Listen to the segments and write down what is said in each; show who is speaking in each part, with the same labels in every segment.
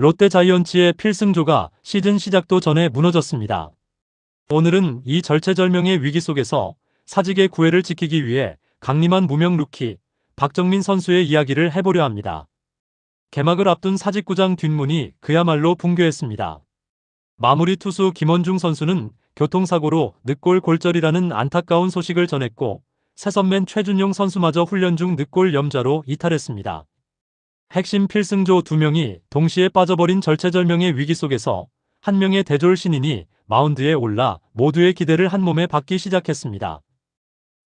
Speaker 1: 롯데 자이언츠의 필승조가 시즌 시작도 전에 무너졌습니다. 오늘은 이 절체절명의 위기 속에서 사직의 구회를 지키기 위해 강림한 무명 루키 박정민 선수의 이야기를 해보려 합니다. 개막을 앞둔 사직구장 뒷문이 그야말로 붕괴했습니다. 마무리 투수 김원중 선수는 교통사고로 늑골 골절이라는 안타까운 소식을 전했고, 새선맨 최준용 선수마저 훈련 중 늑골 염좌로 이탈했습니다. 핵심 필승조 2명이 동시에 빠져버린 절체절명의 위기 속에서 한 명의 대졸 신인이 마운드에 올라 모두의 기대를 한몸에 받기 시작했습니다.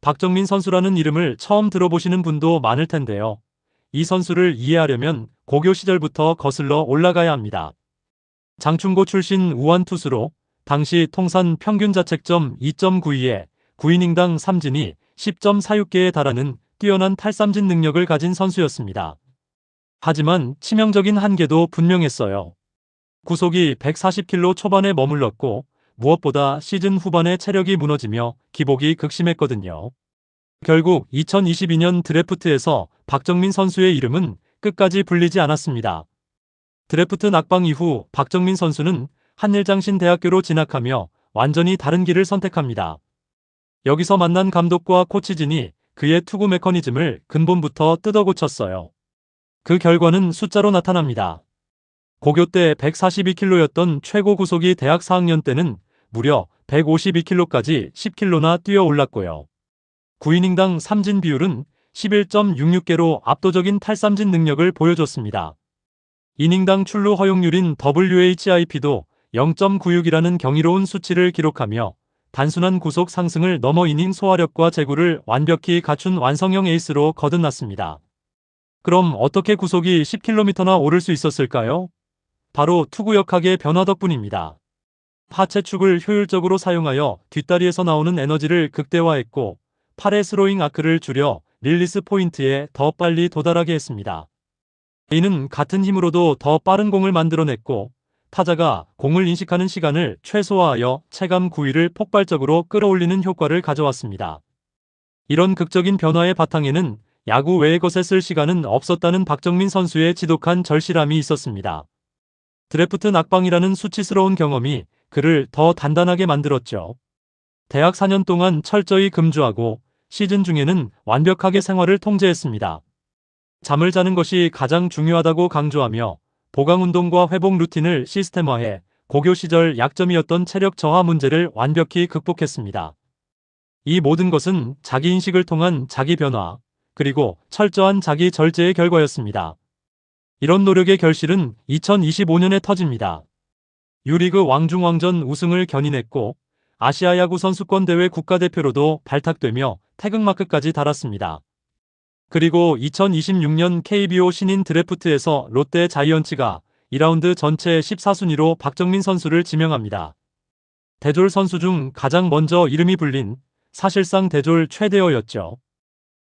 Speaker 1: 박정민 선수라는 이름을 처음 들어보시는 분도 많을 텐데요. 이 선수를 이해하려면 고교 시절부터 거슬러 올라가야 합니다. 장충고 출신 우완투수로 당시 통산 평균 자책점 2.92에 9이닝당 삼진이 10.46개에 달하는 뛰어난 탈삼진 능력을 가진 선수였습니다. 하지만 치명적인 한계도 분명했어요. 구속이 140km 초반에 머물렀고, 무엇보다 시즌 후반에 체력이 무너지며 기복이 극심했거든요. 결국 2022년 드래프트에서 박정민 선수의 이름은 끝까지 불리지 않았습니다. 드래프트 낙방 이후 박정민 선수는 한일장신대학교로 진학하며 완전히 다른 길을 선택합니다. 여기서 만난 감독과 코치진이 그의 투구 메커니즘을 근본부터 뜯어고쳤어요. 그 결과는 숫자로 나타납니다. 고교 때 142km였던 최고 구속이 대학 4학년 때는 무려 152km까지 10km나 뛰어 올랐고요. 9이닝당 삼진 비율은 11.66개로 압도적인 탈삼진 능력을 보여줬습니다. 이닝당 출루 허용률인 WHIP도 0.96이라는 경이로운 수치를 기록하며 단순한 구속 상승을 넘어 이닝 소화력과 제구를 완벽히 갖춘 완성형 에이스로 거듭났습니다. 그럼 어떻게 구속이 10km나 오를 수 있었을까요? 바로 투구 역학의 변화 덕분입니다. 하체축을 효율적으로 사용하여 뒷다리에서 나오는 에너지를 극대화했고, 팔의 스로잉 아크를 줄여 릴리스 포인트에 더 빨리 도달하게 했습니다. 이는 같은 힘으로도 더 빠른 공을 만들어냈고, 타자가 공을 인식하는 시간을 최소화하여 체감 구위를 폭발적으로 끌어올리는 효과를 가져왔습니다. 이런 극적인 변화의 바탕에는 야구 외의 것에 쓸 시간은 없었다는 박정민 선수의 지독한 절실함이 있었습니다. 드래프트 낙방이라는 수치스러운 경험이 그를 더 단단하게 만들었죠. 대학 4년 동안 철저히 금주하고 시즌 중에는 완벽하게 생활을 통제했습니다. 잠을 자는 것이 가장 중요하다고 강조하며 보강운동과 회복 루틴을 시스템화해 고교 시절 약점이었던 체력 저하 문제를 완벽히 극복했습니다. 이 모든 것은 자기인식을 통한 자기 변화, 그리고 철저한 자기 절제의 결과였습니다. 이런 노력의 결실은 2025년에 터집니다. 유리그 왕중왕전 우승을 견인했고, 아시아 야구 선수권 대회 국가대표로도 발탁되며 태극마크까지 달았습니다. 그리고 2026년 KBO 신인 드래프트에서 롯데 자이언츠가 2라운드 전체 14순위로 박정민 선수를 지명합니다. 대졸 선수 중 가장 먼저 이름이 불린 사실상 대졸 최대어였죠.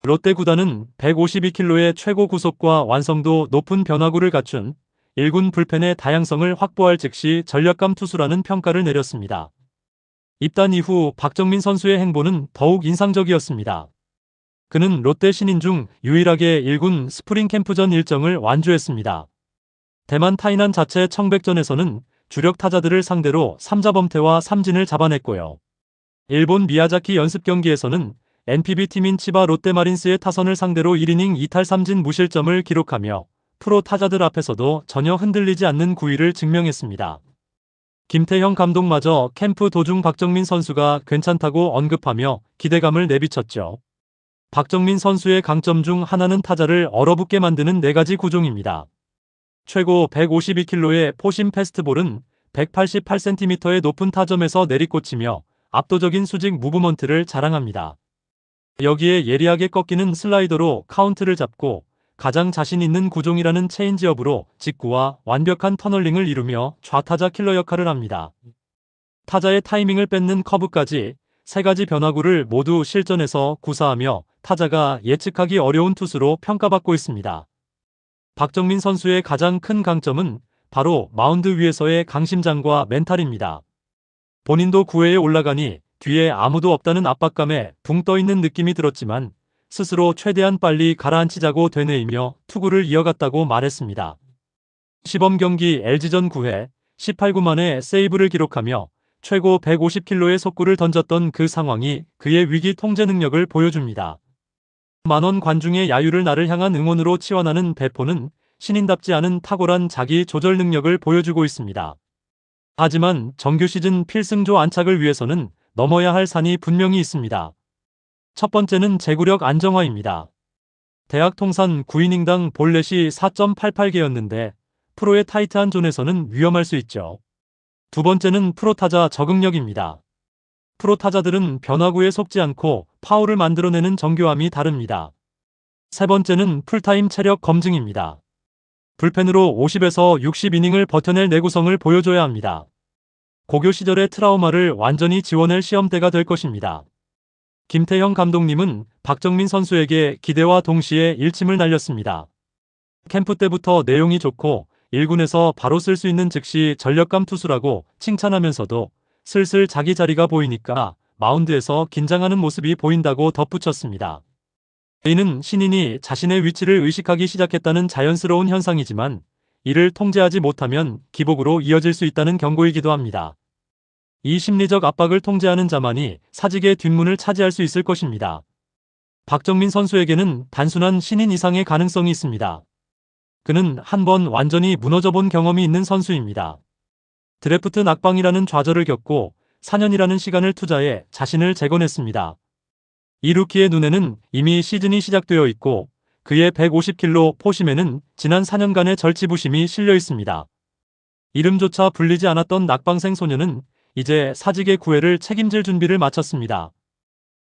Speaker 1: 롯데 구단은 152km의 최고 구속과 완성도 높은 변화구를 갖춘 1군 불펜의 다양성을 확보할 즉시 전략감 투수라는 평가를 내렸습니다. 입단 이후 박정민 선수의 행보는 더욱 인상적이었습니다. 그는 롯데 신인 중 유일하게 1군 스프링 캠프전 일정을 완주했습니다. 대만 타이난 자체 청백전에서는 주력 타자들을 상대로 3자범퇴와 삼진을 잡아냈고요. 일본 미야자키 연습 경기에서는 NPB 팀인 치바 롯데마린스의 타선을 상대로 1이닝 2탈 3진 무실점을 기록하며 프로 타자들 앞에서도 전혀 흔들리지 않는 구위를 증명했습니다. 김태형 감독마저 캠프 도중 박정민 선수가 괜찮다고 언급하며 기대감을 내비쳤죠. 박정민 선수의 강점 중 하나는 타자를 얼어붙게 만드는 4가지 구종입니다. 최고 152km의 포심 패스트볼은 188cm의 높은 타점에서 내리꽂히며 압도적인 수직 무브먼트를 자랑합니다. 여기에 예리하게 꺾이는 슬라이더로 카운트를 잡고 가장 자신 있는 구종이라는 체인지업으로 직구와 완벽한 터널링을 이루며 좌타자 킬러 역할을 합니다. 타자의 타이밍을 뺏는 커브까지 3가지 변화구를 모두 실전에서 구사하며 타자가 예측하기 어려운 투수로 평가받고 있습니다. 박정민 선수의 가장 큰 강점은 바로 마운드 위에서의 강심장과 멘탈입니다. 본인도 9회에 올라가니 뒤에 아무도 없다는 압박감에 붕 떠있는 느낌이 들었지만 스스로 최대한 빨리 가라앉히자고 되뇌이며 투구를 이어갔다고 말했습니다. 시범 경기 LG전 9회 18구 만에 세이브를 기록하며 최고 150km의 속구를 던졌던 그 상황이 그의 위기 통제 능력을 보여줍니다. 만원 관중의 야유를 나를 향한 응원으로 치환하는 배포는 신인답지 않은 탁월한 자기 조절 능력을 보여주고 있습니다. 하지만 정규 시즌 필승조 안착을 위해서는 넘어야 할 산이 분명히 있습니다. 첫 번째는 제구력 안정화입니다. 대학 통산 9이닝당 볼넷이 4.88개였는데 프로의 타이트한 존에서는 위험할 수 있죠. 두 번째는 프로타자 적응력입니다. 프로타자들은 변화구에 속지 않고 파울을 만들어내는 정교함이 다릅니다. 세 번째는 풀타임 체력 검증입니다. 불펜으로 50에서 60이닝을 버텨낼 내구성을 보여줘야 합니다. 고교 시절의 트라우마를 완전히 지워낼 시험대가 될 것입니다. 김태형 감독님은 박정민 선수에게 기대와 동시에 일침을 날렸습니다. 캠프 때부터 내용이 좋고 1군에서 바로 쓸 수 있는 즉시 전력감 투수라고 칭찬하면서도 슬슬 자기 자리가 보이니까 마운드에서 긴장하는 모습이 보인다고 덧붙였습니다. 이는 신인이 자신의 위치를 의식하기 시작했다는 자연스러운 현상이지만 이를 통제하지 못하면 기복으로 이어질 수 있다는 경고이기도 합니다. 이 심리적 압박을 통제하는 자만이 사직의 뒷문을 차지할 수 있을 것입니다. 박정민 선수에게는 단순한 신인 이상의 가능성이 있습니다. 그는 한 번 완전히 무너져본 경험이 있는 선수입니다. 드래프트 낙방이라는 좌절을 겪고 4년이라는 시간을 투자해 자신을 재건했습니다. 이 루키의 눈에는 이미 시즌이 시작되어 있고 그의 150km 포심에는 지난 4년간의 절치부심이 실려 있습니다. 이름조차 불리지 않았던 낙방생 소녀는 이제 사직의 구애를 책임질 준비를 마쳤습니다.